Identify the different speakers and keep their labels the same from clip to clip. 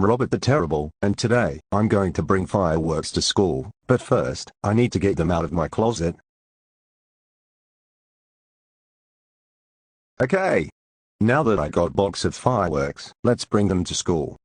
Speaker 1: Robert the Terrible, and today, I'm going to bring fireworks to school, but first, I need to get them out of my closet. Okay. Now that I got box of fireworks, let's bring them to school.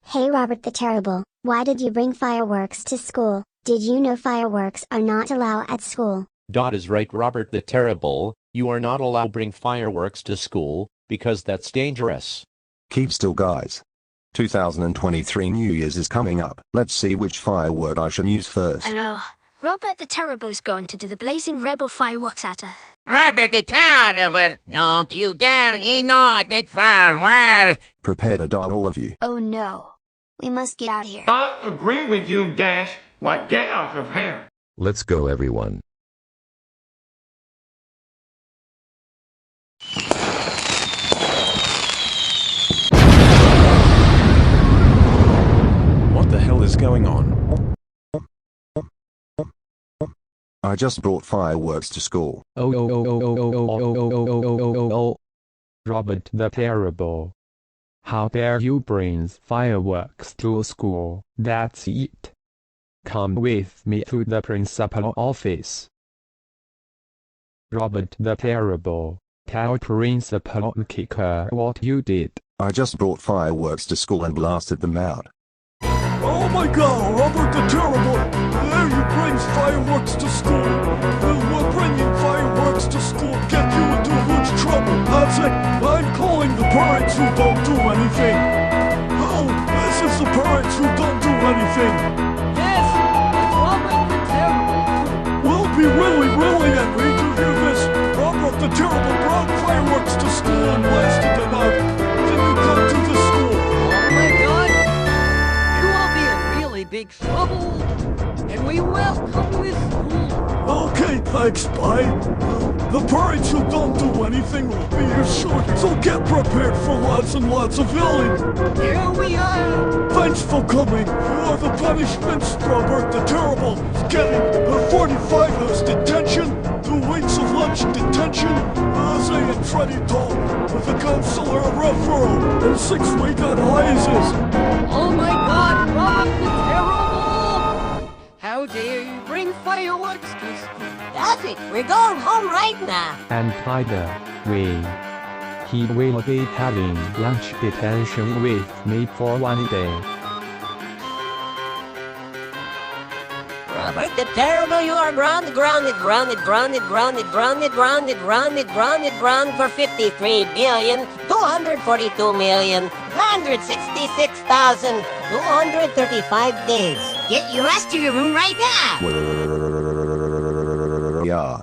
Speaker 2: Hey Robert the Terrible, why did you bring fireworks to school? Did you know fireworks are not allowed at school?
Speaker 3: Dot is right, Robert the Terrible. You are not allowed to bring fireworks to school, because that's dangerous.
Speaker 1: Keep still, guys. 2023 New Year's is coming up. Let's see which firework I should use first.
Speaker 4: Hello. Robert the Terrible's going to do the blazing rebel fireworks at her.
Speaker 5: Robert the Terrible, don't you dare ignore that fireworks.
Speaker 1: Prepare to die, all of you.
Speaker 2: Oh no. We must get out of here.
Speaker 6: I agree with you, Dash. Like, get out of here.
Speaker 7: Let's go, everyone.
Speaker 8: What the hell is going on?
Speaker 1: I just brought fireworks to school.
Speaker 9: Robert the Terrible. How dare you bring fireworks to school? That's it. Come with me to the principal office. Robert the Terrible, tell Principal Kicker what you did.
Speaker 1: I just brought fireworks to school and blasted them out.
Speaker 10: Oh my god, Robert the Terrible! There you brings fireworks to school! We're bringing fireworks to school get you into huge trouble! That's it! I'm calling the parents who don't do anything! Oh, this is the parents who don't do anything!
Speaker 11: Yes, it's Robert the Terrible!
Speaker 10: We'll be really, really angry to hear this! Robert the Terrible brought fireworks to school and blasted them out! Then you come to the school!
Speaker 11: Oh my god! You will be in really big trouble! And we will come with school!
Speaker 10: Okay, thanks, bye. The parents who don't do anything will be here soon, so get prepared for lots and lots of yelling.
Speaker 11: Here we are!
Speaker 10: Thanks for coming. For the punishments, Robert the Terrible is getting a 45 hours detention, 2 weeks of lunch detention, Ozzy and Freddy Toll with a counselor referral, and 6 week analysis.
Speaker 11: Oh my god, Robert the Terrible! How dare you bring fireworks to school?
Speaker 5: That's it, we're going home right now.
Speaker 9: And by the way, he will be having lunch detention with me for 1 day.
Speaker 5: Robert the Terrible, you are grounded for 53,242,966,235 days. Get your ass to your room right now.
Speaker 1: Yeah.